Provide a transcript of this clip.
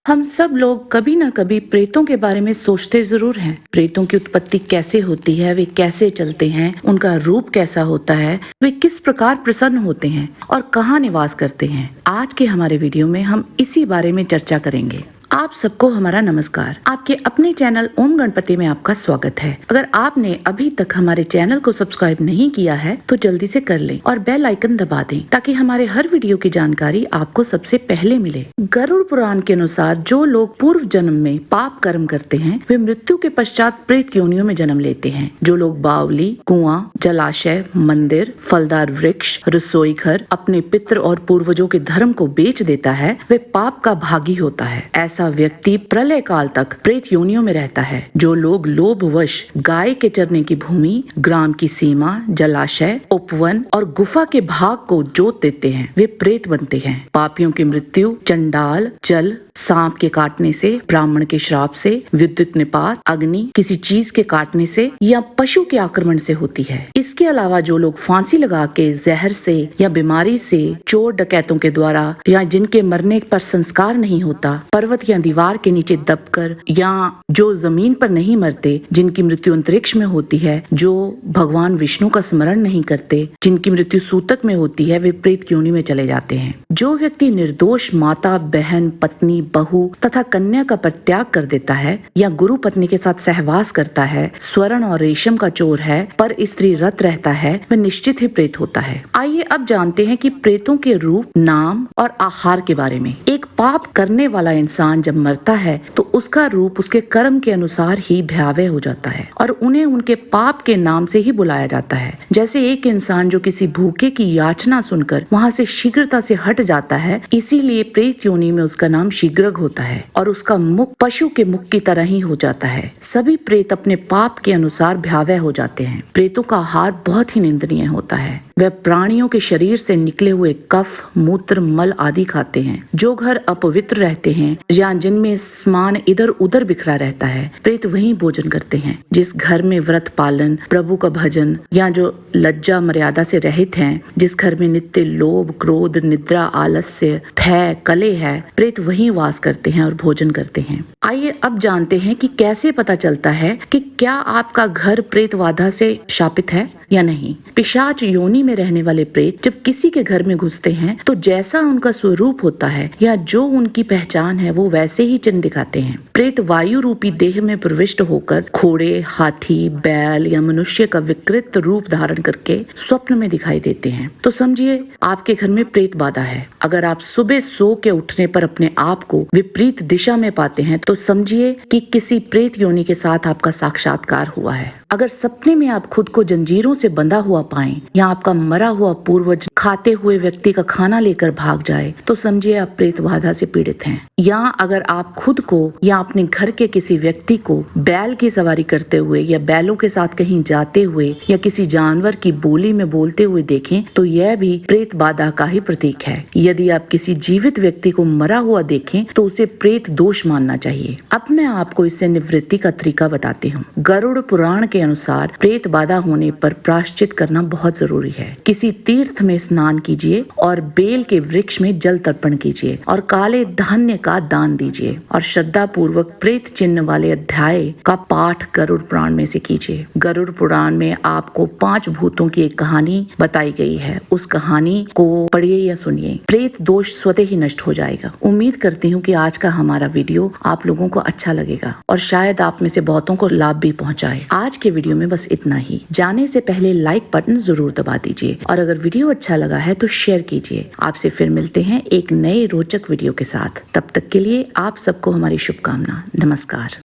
हम सब लोग कभी न कभी प्रेतों के बारे में सोचते जरूर हैं। प्रेतों की उत्पत्ति कैसे होती है, वे कैसे चलते हैं, उनका रूप कैसा होता है, वे किस प्रकार प्रसन्न होते हैं और कहाँ निवास करते हैं। आज के हमारे वीडियो में हम इसी बारे में चर्चा करेंगे। आप सबको हमारा नमस्कार। आपके अपने चैनल ओम गणपति में आपका स्वागत है। अगर आपने अभी तक हमारे चैनल को सब्सक्राइब नहीं किया है तो जल्दी से कर लें और बेल आइकन दबा दें ताकि हमारे हर वीडियो की जानकारी आपको सबसे पहले मिले। गरुड़ पुराण के अनुसार जो लोग पूर्व जन्म में पाप कर्म करते हैं वे मृत्यु के पश्चात प्रेत योनियों में जन्म लेते हैं। जो लोग बावली, कुआं, जलाशय, मंदिर, फलदार वृक्ष, रसोई घर अपने पितृ और पूर्वजों के धर्म को बेच देता है वे पाप का भागी होता है। ऐसा व्यक्ति प्रलय काल तक प्रेत योनियों में रहता है। जो लोग लोभवश गाय के चरने की भूमि, ग्राम की सीमा, जलाशय, उपवन और गुफा के भाग को जोत देते हैं वे प्रेत बनते हैं। पापियों की मृत्यु चंडाल, जल, सांप के काटने से, ब्राह्मण के श्राप से, विद्युत निपात, अग्नि, किसी चीज के काटने से या पशु के आक्रमण से होती है। इसके अलावा जो लोग फांसी लगा के जहर से या बीमारी से, चोर डकैतों के द्वारा या जिनके मरने पर संस्कार नहीं होता, पर्वत या दीवार के नीचे दबकर, या जो जमीन पर नहीं मरते, जिनकी मृत्यु अंतरिक्ष में होती है, जो भगवान विष्णु का स्मरण नहीं करते, जिनकी मृत्यु सूतक में होती है, वे प्रेत योनि में चले जाते हैं। जो व्यक्ति निर्दोष माता, बहन, पत्नी, बहू तथा कन्या का परित्याग कर देता है या गुरु पत्नी के साथ सहवास करता है, स्वर्ण और रेशम का चोर है, पर स्त्री रत रहता है, वह निश्चित ही प्रेत होता है। आइए अब जानते हैं कि प्रेतों के रूप, नाम और आहार के बारे में। एक पाप करने वाला इंसान जब मरता है तो उसका रूप उसके कर्म के अनुसार ही भयावह हो जाता है और उन्हें उनके पाप के नाम से ही बुलाया जाता है। जैसे एक इंसान जो किसी भूखे की याचना सुनकर वहाँ से शीघ्रता से हट जाता है, इसीलिए प्रेत योनि में उसका नाम शीघ्रग होता है और उसका मुख पशु के मुख की तरह ही हो जाता है। सभी प्रेत अपने पाप के अनुसार भयावह हो जाते हैं। प्रेतों का आहार बहुत ही निंदनीय होता है। वह प्राणियों के शरीर से निकले हुए कफ, मूत्र, मल आदि खाते हैं। जो घर अपवित्र रहते हैं या जिनमें स्मान इधर उधर बिखरा रहता है, प्रेत वहीं भोजन करते हैं। जिस घर में व्रत पालन, प्रभु का भजन या जो लज्जा मर्यादा से रहित हैं, जिस घर में नित्य लोभ, क्रोध, निद्रा, आलस्य, भय, कलह है, प्रेत वहीं वास करते हैं और भोजन करते हैं। आइए अब जानते हैं कि कैसे पता चलता है कि क्या आपका घर प्रेत बाधा से शापित है या नहीं। पिशाच योनि में रहने वाले प्रेत जब किसी के घर में घुसते हैं तो जैसा उनका स्वरूप होता है या जो उनकी पहचान है वो वैसे ही चिन्ह दिखाते हैं। प्रेत वायु रूपी देह में प्रविष्ट होकर घोड़े, हाथी, बैल या मनुष्य का विकृत रूप धारण करके स्वप्न में दिखाई देते हैं। तो समझिए आपके घर में प्रेत बाधा है। अगर आप सुबह सो के उठने पर अपने आप को विपरीत दिशा में पाते हैं तो समझिए कि किसी प्रेत योनि के साथ आपका साक्षात्कार हुआ है। अगर सपने में आप खुद को जंजीरों से बंधा हुआ पाएं या आपका मरा हुआ पूर्वज खाते हुए व्यक्ति का खाना लेकर भाग जाए तो समझिए आप प्रेत बाधा से पीड़ित हैं। या अगर आप खुद को या अपने घर के किसी व्यक्ति को बैल की सवारी करते हुए या बैलों के साथ कहीं जाते हुए या किसी जानवर की बोली में बोलते हुए देखें तो यह भी प्रेत बाधा का ही प्रतीक है। यदि आप किसी जीवित व्यक्ति को मरा हुआ देखें तो उसे प्रेत दोष मानना चाहिए। अब मैं आपको इससे निवृत्ति का तरीका बताती हूँ। गरुड़ पुराण के अनुसार प्रेत बाधा होने पर प्रायश्चित करना बहुत जरूरी है। किसी तीर्थ में स्नान कीजिए और बेल के वृक्ष में जल तर्पण कीजिए और काले धान्य का दान दीजिए और श्रद्धा पूर्वक प्रेत चिन्ह वाले अध्याय का पाठ गरुड़ पुराण में से कीजिए। गरुड़ पुराण में आपको 5 भूतों की एक कहानी बताई गई है। उस कहानी को पढ़िए या सुनिए, प्रेत दोष स्वतः ही नष्ट हो जाएगा। उम्मीद करती हूँ कि आज का हमारा वीडियो आप लोगों को अच्छा लगेगा और शायद आप में से बहुतों को लाभ भी पहुँचाए। आज के वीडियो में बस इतना ही। जाने से पहले लाइक बटन जरूर दबा दीजिए और अगर वीडियो अच्छा लगा है तो शेयर कीजिए। आपसे फिर मिलते हैं एक नए रोचक वीडियो के साथ। तब तक के लिए आप सबको हमारी शुभकामना। नमस्कार।